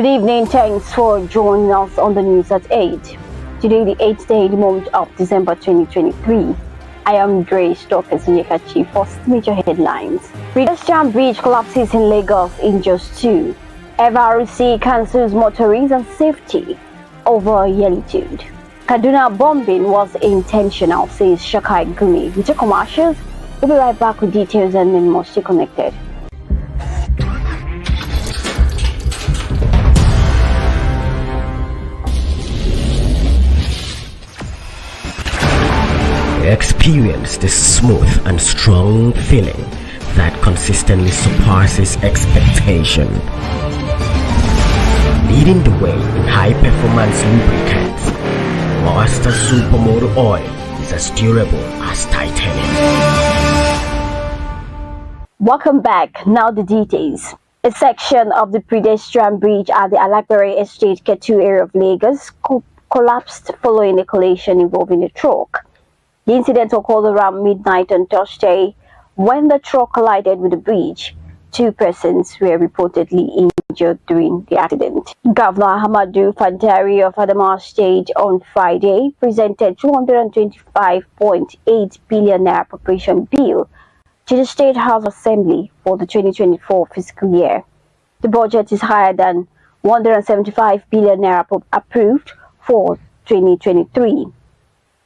Good evening, thanks for joining us on the news at 8. Today, the 8th day, the month of December 2023. I am Grace Dr. Chief. First major headlines. Pedestrian bridge collapses in Lagos in just 2. FRC cancels motorists and safety over yellitude. Kaduna bombing was intentional, says Shakai Gumi. With your commercials, we'll be right back with details and then more. Stay connected. Experience the smooth and strong feeling that consistently surpasses expectation. Leading the way in high-performance lubricants, Master Supermoto Oil is as durable as titanium. Welcome back. Now the details. A section of the pedestrian bridge at the Alakbere Estate Ketu area of Lagos collapsed following a collision involving a truck. The incident occurred around midnight on Thursday when the truck collided with the bridge. 2 persons were reportedly injured during the accident. Governor Ahmadu Fantari of Adamawa State on Friday presented 225.8 billion naira appropriation bill to the State House Assembly for the 2024 fiscal year. The budget is higher than 175 billion naira approved for 2023.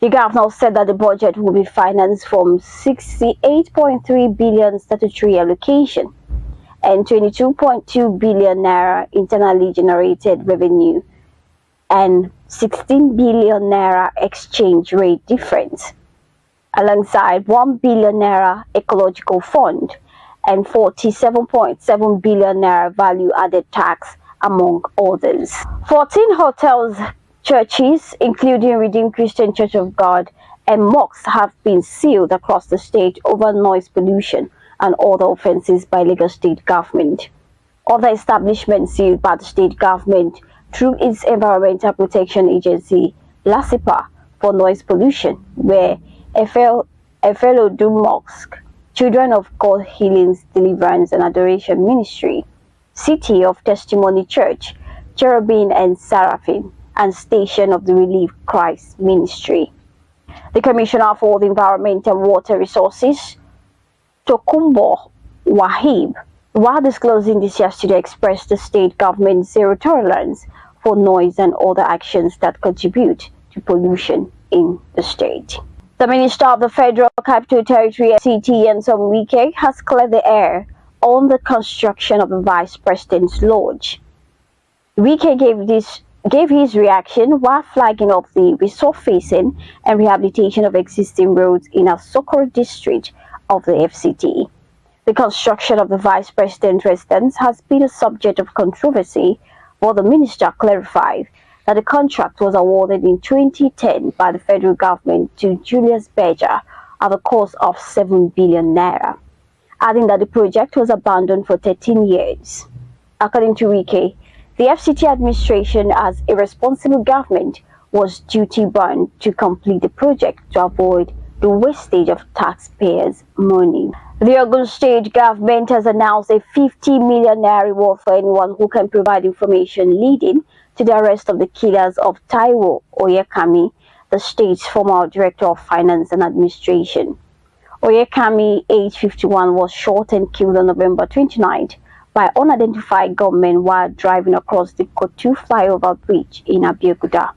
The governor said that the budget will be financed from 68.3 billion statutory allocation and 22.2 billion naira internally generated revenue and 16 billion naira exchange rate difference, alongside 1 billion naira ecological fund and 47.7 billion naira value added tax, among others. 14 hotels, churches, including Redeemed Christian Church of God, and mosques have been sealed across the state over noise pollution and other offences by Lagos State government. Other establishments sealed by the state government through its Environmental Protection Agency, LASIPA, for noise pollution, were Efelodun Mosque, Children of God Healings, Deliverance and Adoration Ministry, City of Testimony Church, Cherubim and Seraphim, and Station of the Relief Christ Ministry. The Commissioner for the Environment and Water Resources, Tokumbo Wahib, while disclosing this yesterday, expressed the state government's zero tolerance for noise and other actions that contribute to pollution in the state. The Minister of the Federal Capital Territory, FCT, Nyesom Wike, has cleared the air on the construction of the Vice President's Lodge. Wike gave his reaction while flagging up the resurfacing and rehabilitation of existing roads in Asokoro district of the FCT. The construction of the Vice President's residence has been a subject of controversy, but the minister clarified that the contract was awarded in 2010 by the federal government to Julius Berger at the cost of 7 billion naira, adding that the project was abandoned for 13 years. According to Wike, the FCT administration, as a responsible government, was duty-bound to complete the project to avoid the wastage of taxpayers' money. The Ogun State government has announced a 50 million naira reward for anyone who can provide information leading to the arrest of the killers of Taiwo Oyekami, the state's former director of finance and administration. Oyekami, age 51, was shot and killed on November 29th by unidentified gunmen while driving across the Kotu flyover bridge in Abeokuta.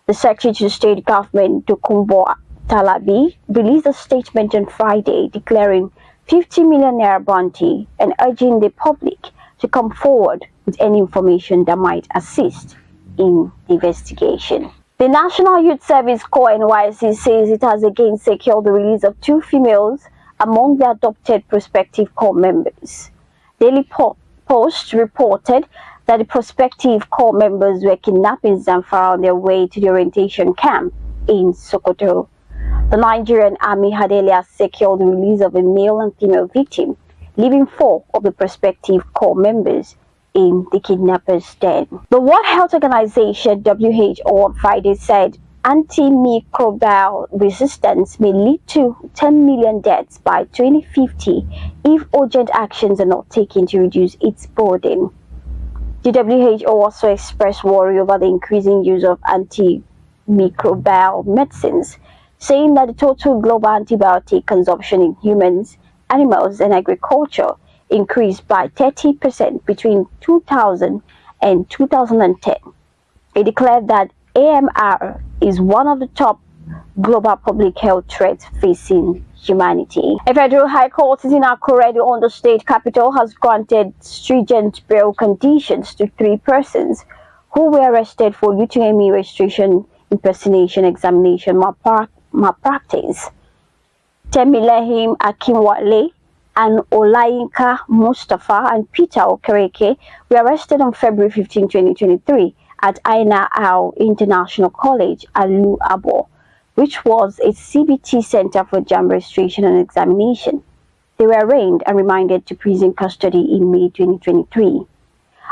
The Secretary to the State Government, Tokumbo Talabi, released a statement on Friday declaring 50 million naira bounty and urging the public to come forward with any information that might assist in the investigation. The National Youth Service Corps NYSC says it has again secured the release of 2 females among the adopted prospective corps members. Daily Post reported that the prospective corps members were kidnapped in Zamfara on their way to the orientation camp in Sokoto. The Nigerian Army had earlier secured the release of a male and female victim, leaving 4 of the prospective corps members in the kidnappers' den. The World Health Organization, WHO, on Friday said antimicrobial resistance may lead to 10 million deaths by 2050 if urgent actions are not taken to reduce its burden. The WHO also expressed worry over the increasing use of antimicrobial medicines, saying that the total global antibiotic consumption in humans, animals, and agriculture increased by 30% between 2000 and 2010. It declared that AMR is one of the top global public health threats facing humanity. A federal high court in Akure, the Ondo State capital, has granted stringent bail conditions to 3 persons who were arrested for UTME registration impersonation examination malpractice. Temilehim Akinwale and Olayinka Mustafa and Peter Okereke were arrested on February 15, 2023 at Aina Ao International College, Alu Abo, which was a CBT center for JAMB registration and examination. They were arraigned and remanded to prison custody in May 2023.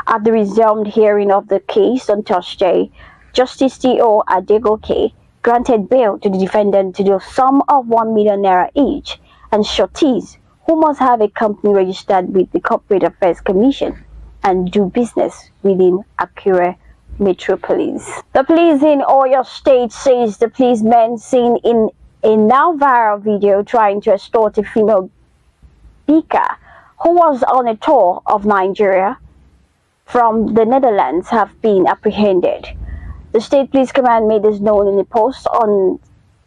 At the resumed hearing of the case on Thursday, Justice T.O. Adegoke granted bail to the defendant to the sum of 1 million naira each and sureties who must have a company registered with the Corporate Affairs Commission and do business within Akure Metropolis. The police in Oyo State says the policeman seen in a now viral video trying to extort a female speaker who was on a tour of Nigeria from the Netherlands have been apprehended. The State Police Command made this known in a post on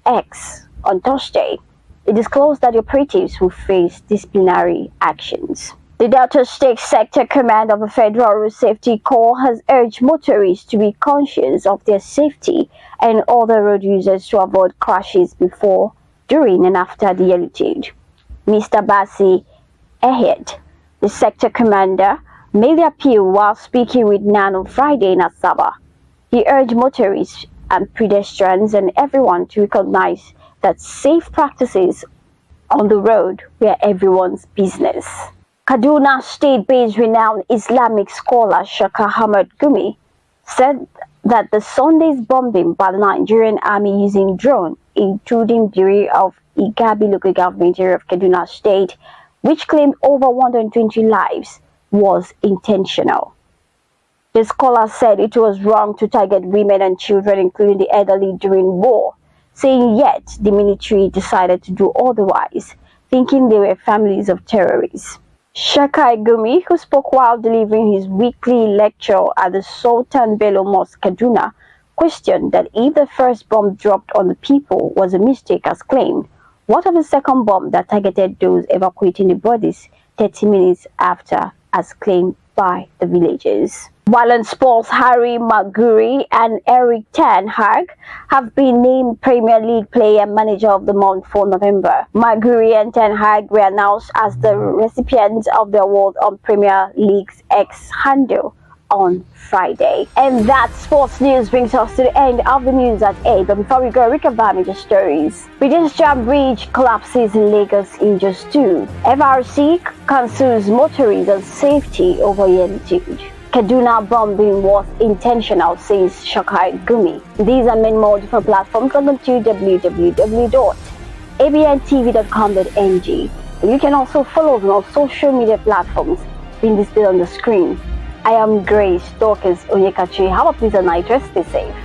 X on Thursday. It disclosed that the operatives will face disciplinary actions. The Delta State Sector Command of the Federal Road Safety Corps has urged motorists to be conscious of their safety and other road users to avoid crashes before, during and after the elutude. Mr. Bassi Ehed, the sector commander, made the appeal while speaking with NAN on Friday in Asaba. He urged motorists and pedestrians and everyone to recognize that safe practices on the road were everyone's business. Kaduna State-based renowned Islamic scholar Shaka Ahmad Gumi said that the Sunday's bombing by the Nigerian army using drone, including Bureau of Igabi local government area of Kaduna State, which claimed over 120 lives, was intentional. The scholar said it was wrong to target women and children, including the elderly, during war, saying yet the military decided to do otherwise, thinking they were families of terrorists. Shaka Gumi, who spoke while delivering his weekly lecture at the Sultan Bello Mosque, Kaduna, questioned that if the first bomb dropped on the people was a mistake as claimed, what of the second bomb that targeted those evacuating the bodies 30 minutes after, as claimed by the villagers? While in sports, Harry Maguire and Eric Ten Hag have been named Premier League Player and Manager of the Month for November. Maguire and Ten Hag were announced as the recipients of the award on Premier League's X handle on Friday. And that sports news brings us to the end of the news at 8. But before we go, recap major stories. British Jam Bridge collapses in Lagos in just 2. FRC cancels motorists on safety over altitude. Kaduna bombing was intentional, says Shakai Gumi. These and many more different platforms. Log on to www.abntv.com.ng. You can also follow us on all social media platforms being displayed on the screen. I am Grace Dorcas Onyekachi. Have a pleasant night. Rest, stay safe.